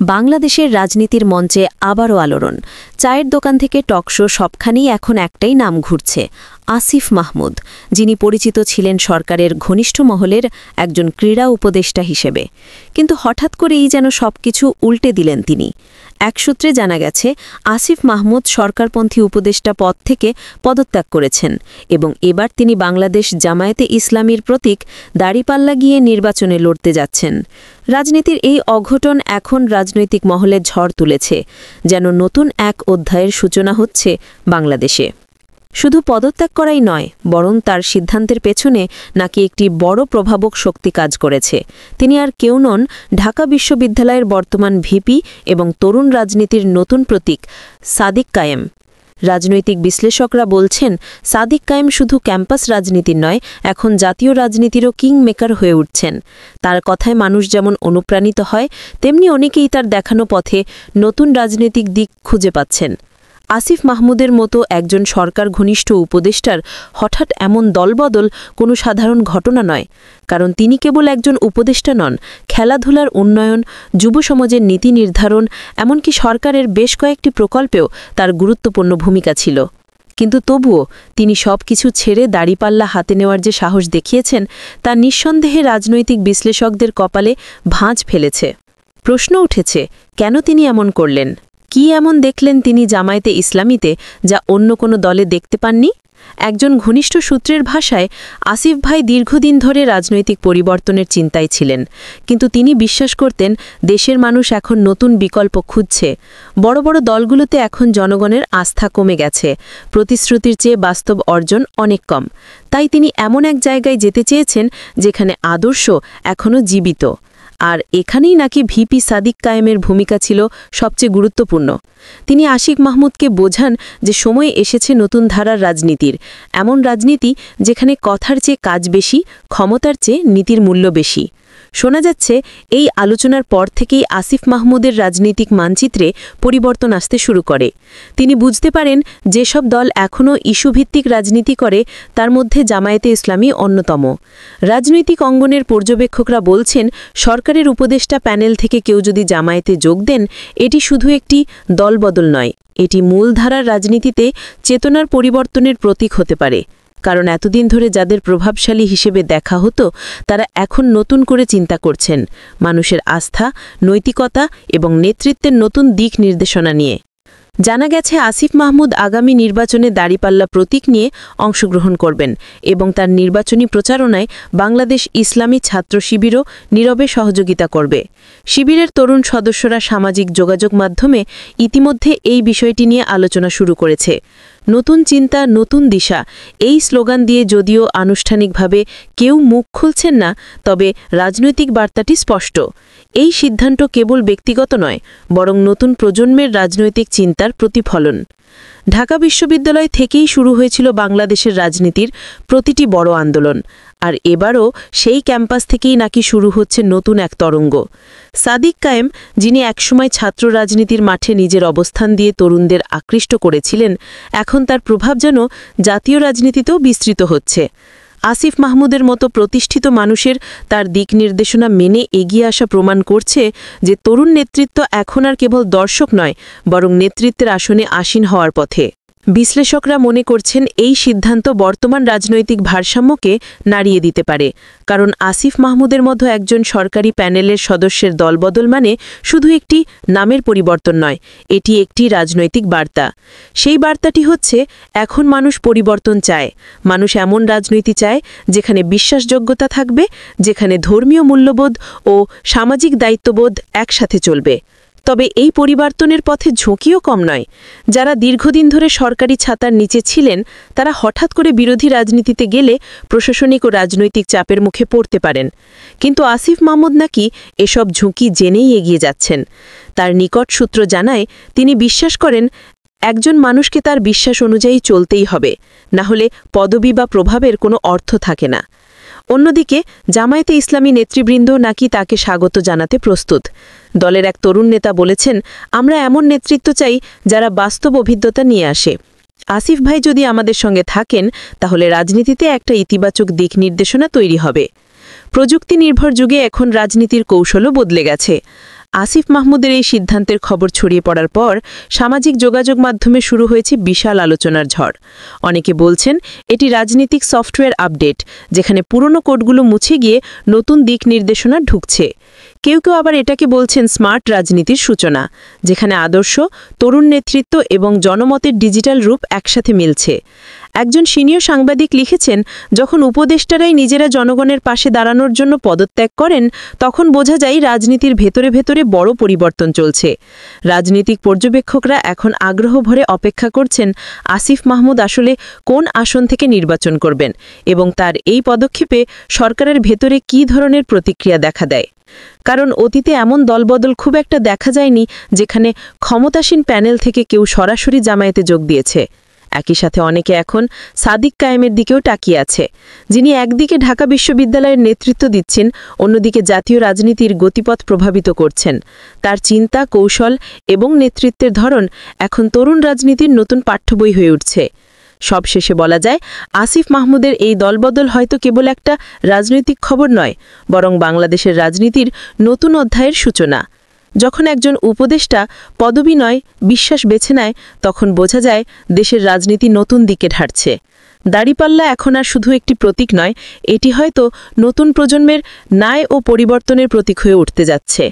বাংলাদেশের রাজনীতির মঞ্চে আবারও আলোড়ন। চায়ের দোকান থেকে টকশো সবখানেই এখন একটাই নাম ঘুরছে, আসিফ মাহমুদ, যিনি পরিচিত ছিলেন সরকারের ঘনিষ্ঠ মহলের একজন ক্রীড়া উপদেষ্টা হিসেবে। কিন্তু হঠাৎ করেই যেন সবকিছু উল্টে দিলেন তিনি। এক সূত্রে জানা গেছে, আসিফ মাহমুদ সরকারপন্থী উপদেষ্টা পদ থেকে পদত্যাগ করেছেন এবং এবার তিনি বাংলাদেশ জামায়াতে ইসলামীর প্রতীক দাড়িপাল্লা গিয়ে নির্বাচনে লড়তে যাচ্ছেন। রাজনীতির এই অঘটন এখন রাজনৈতিক মহলে ঝড় তুলেছে, যেন নতুন এক অধ্যায়ের সূচনা হচ্ছে বাংলাদেশে। শুধু পদত্যাগ করাই নয়, বরং তার সিদ্ধান্তের পেছনে নাকি একটি বড় প্রভাবক শক্তি কাজ করেছে। তিনি আর কেউ নন, ঢাকা বিশ্ববিদ্যালয়ের বর্তমান ভিপি এবং তরুণ রাজনীতির নতুন প্রতীক সাদিক কায়েম। রাজনৈতিক বিশ্লেষকরা বলছেন, সাদিক কায়েম শুধু ক্যাম্পাস রাজনীতির নয়, এখন জাতীয় রাজনীতিরও কিং মেকার হয়ে উঠছেন। তার কথায় মানুষ যেমন অনুপ্রাণিত হয়, তেমনি অনেকেই তার দেখানো পথে নতুন রাজনৈতিক দিক খুঁজে পাচ্ছেন। আসিফ মাহমুদের মতো একজন সরকার ঘনিষ্ঠ উপদেষ্টার হঠাৎ এমন দলবদল কোনো সাধারণ ঘটনা নয়, কারণ তিনি কেবল একজন উপদেষ্টা নন। খেলাধুলার উন্নয়ন, যুব সমাজের নীতি নির্ধারণ, এমনকি সরকারের বেশ কয়েকটি প্রকল্পেও তার গুরুত্বপূর্ণ ভূমিকা ছিল। কিন্তু তবুও তিনি সব কিছু ছেড়ে দাড়িপাল্লা হাতে নেওয়ার যে সাহস দেখিয়েছেন, তা নিঃসন্দেহে রাজনৈতিক বিশ্লেষকদের কপালে ভাঁজ ফেলেছে। প্রশ্ন উঠেছে, কেন তিনি এমন করলেন? কি এমন দেখলেন তিনি জামায়াতে ইসলামীতে, যা অন্য কোনো দলে দেখতে পাননি? একজন ঘনিষ্ঠ সূত্রের ভাষায়, আসিফ ভাই দীর্ঘদিন ধরে রাজনৈতিক পরিবর্তনের চিন্তায় ছিলেন, কিন্তু তিনি বিশ্বাস করতেন দেশের মানুষ এখন নতুন বিকল্প খুঁজছে। বড় বড় দলগুলোতে এখন জনগণের আস্থা কমে গেছে, প্রতিশ্রুতির চেয়ে বাস্তব অর্জন অনেক কম। তাই তিনি এমন এক জায়গায় যেতে চেয়েছেন যেখানে আদর্শ এখনও জীবিত। আর এখানেই নাকি ভিপি সাদিক কায়েমের ভূমিকা ছিল সবচেয়ে গুরুত্বপূর্ণ। তিনি আসিফ মাহমুদকে বোঝান যে সময় এসেছে নতুন ধারার রাজনীতির, এমন রাজনীতি যেখানে কথার চেয়ে কাজ বেশি, ক্ষমতার চেয়ে নীতির মূল্য বেশি। শোনা যাচ্ছে, এই আলোচনার পর থেকেই আসিফ মাহমুদের রাজনৈতিক মানচিত্রে পরিবর্তন আসতে শুরু করে। তিনি বুঝতে পারেন, যেসব দল এখনও ইস্যুভিত্তিক রাজনীতি করে, তার মধ্যে জামায়াতে ইসলামী অন্যতম। রাজনৈতিক অঙ্গনের পর্যবেক্ষকরা বলছেন, সরকারের উপদেষ্টা প্যানেল থেকে কেউ যদি জামায়াতে যোগ দেন, এটি শুধু একটি দলবদল নয়, এটি মূলধারার রাজনীতিতে চেতনার পরিবর্তনের প্রতীক হতে পারে। কারণ এতদিন ধরে যাদের প্রভাবশালী হিসেবে দেখা হতো, তারা এখন নতুন করে চিন্তা করছেন মানুষের আস্থা, নৈতিকতা এবং নেতৃত্বের নতুন দিক নির্দেশনা নিয়ে। জানা গেছে, আসিফ মাহমুদ আগামী নির্বাচনে দাড়িপাল্লা প্রতীক নিয়ে অংশগ্রহণ করবেন এবং তার নির্বাচনী প্রচারণায় বাংলাদেশ ইসলামী ছাত্র শিবিরও নীরবে সহযোগিতা করবে। শিবিরের তরুণ সদস্যরা সামাজিক যোগাযোগ মাধ্যমে ইতিমধ্যে এই বিষয়টি নিয়ে আলোচনা শুরু করেছে। নতুন চিন্তা, নতুন দিশা, এই স্লোগান দিয়ে যদিও আনুষ্ঠানিকভাবে কেউ মুখ খুলছেন না, তবে রাজনৈতিক বার্তাটি স্পষ্ট। এই সিদ্ধান্ত কেবল ব্যক্তিগত নয়, বরং নতুন প্রজন্মের রাজনৈতিক চিন্তার প্রতিফলন। ঢাকা বিশ্ববিদ্যালয় থেকেই শুরু হয়েছিল বাংলাদেশের রাজনীতির প্রতিটি বড় আন্দোলন, আর এবারও সেই ক্যাম্পাস থেকেই নাকি শুরু হচ্ছে নতুন এক তরঙ্গ। সাদিক কায়েম, যিনি একসময় ছাত্র রাজনীতির মাঠে নিজের অবস্থান দিয়ে তরুণদের আকৃষ্ট করেছিলেন, এখন তার প্রভাব যেন জাতীয় রাজনীতিতেও বিস্তৃত হচ্ছে। আসিফ মাহমুদের মতো প্রতিষ্ঠিত মানুষের তার দিক নির্দেশনা মেনে এগিয়ে আসা প্রমাণ করছে যে তরুণ নেতৃত্ব এখন আর কেবল দর্শক নয়, বরং নেতৃত্বের আসনে আসীন হওয়ার পথে। বিশ্লেষকরা মনে করছেন, এই সিদ্ধান্ত বর্তমান রাজনৈতিক ভারসাম্যকে নাড়িয়ে দিতে পারে, কারণ আসিফ মাহমুদের মতো একজন সরকারি প্যানেলের সদস্যের দলবদল মানে শুধু একটি নামের পরিবর্তন নয়, এটি একটি রাজনৈতিক বার্তা। সেই বার্তাটি হচ্ছে, এখন মানুষ পরিবর্তন চায়। মানুষ এমন রাজনীতি চায় যেখানে বিশ্বাসযোগ্যতা থাকবে, যেখানে ধর্মীয় মূল্যবোধ ও সামাজিক দায়িত্ববোধ একসাথে চলবে। তবে এই পরিবর্তনের পথে ঝুঁকিও কম নয়। যারা দীর্ঘদিন ধরে সরকারি ছাতার নিচে ছিলেন, তারা হঠাৎ করে বিরোধী রাজনীতিতে গেলে প্রশাসনিক ও রাজনৈতিক চাপের মুখে পড়তে পারেন। কিন্তু আসিফ মাহমুদ নাকি এসব ঝুঁকি জেনেই এগিয়ে যাচ্ছেন। তার নিকট সূত্র জানায়, তিনি বিশ্বাস করেন একজন মানুষকে তার বিশ্বাস অনুযায়ী চলতেই হবে, না হলে পদবি বা প্রভাবের কোনো অর্থ থাকে না। অন্যদিকে জামায়াতে ইসলামী নেতৃবৃন্দ নাকি তাকে স্বাগত জানাতে প্রস্তুত। দলের এক তরুণ নেতা বলেছেন, আমরা এমন নেতৃত্ব চাই যারা বাস্তব অভিজ্ঞতা নিয়ে আসে। আসিফ ভাই যদি আমাদের সঙ্গে থাকেন, তাহলে রাজনীতিতে একটা ইতিবাচক দিক নির্দেশনা তৈরি হবে। প্রযুক্তি নির্ভর যুগে এখন রাজনীতির কৌশলও বদলে গেছে। আসিফ মাহমুদের এই সিদ্ধান্তের খবর ছড়িয়ে পড়ার পর সামাজিক যোগাযোগ মাধ্যমে শুরু হয়েছে বিশাল আলোচনার ঝড়। অনেকে বলছেন এটি রাজনৈতিক সফটওয়্যার আপডেট, যেখানে পুরনো কোডগুলো মুছে গিয়ে নতুন দিক নির্দেশনা ঢুকছে। কেউ কেউ আবার এটাকে বলছেন স্মার্ট রাজনীতির সূচনা, যেখানে আদর্শ, তরুণ নেতৃত্ব এবং জনমতের ডিজিটাল রূপ একসাথে মিলছে। একজন সিনিয়র সাংবাদিক লিখেছেন, যখন উপদেষ্টারাই নিজেরা জনগণের পাশে দাঁড়ানোর জন্য পদত্যাগ করেন, তখন বোঝা যায় রাজনীতির ভেতরে ভেতরে বড় পরিবর্তন চলছে। রাজনৈতিক পর্যবেক্ষকরা এখন আগ্রহ ভরে অপেক্ষা করছেন আসিফ মাহমুদ আসলে কোন আসন থেকে নির্বাচন করবেন এবং তার এই পদক্ষেপে সরকারের ভেতরে কী ধরনের প্রতিক্রিয়া দেখা দেয়। কারণ অতীতে এমন দলবদল খুব একটা দেখা যায়নি যেখানে ক্ষমতাসীন প্যানেল থেকে কেউ সরাসরি জামায়াতে যোগ দিয়েছে। একই সাথে অনেকে এখন সাদিক কায়েমের দিকেও তাকিয়ে আছে, যিনি একদিকে ঢাকা বিশ্ববিদ্যালয়ের নেতৃত্ব দিচ্ছেন, অন্যদিকে জাতীয় রাজনীতির গতিপথ প্রভাবিত করছেন। তার চিন্তা, কৌশল এবং নেতৃত্বের ধরন এখন তরুণ রাজনীতির নতুন পাঠ্যবই হয়ে উঠছে। সবশেষে বলা যায়, আসিফ মাহমুদের এই দলবদল হয়তো কেবল একটা রাজনৈতিক খবর নয়, বরং বাংলাদেশের রাজনীতির নতুন অধ্যায়ের সূচনা। যখন একজন উপদেষ্টা পদবি নয়, বিশ্বাস বেছে নেয়, তখন বোঝা যায় দেশের রাজনীতি নতুন দিকে ঢালছে। দাঁড়িপাল্লা এখন আর শুধু একটি প্রতীক নয়, এটি হয়তো নতুন প্রজন্মের ন্যায় ও পরিবর্তনের প্রতীক হয়ে উঠতে যাচ্ছে।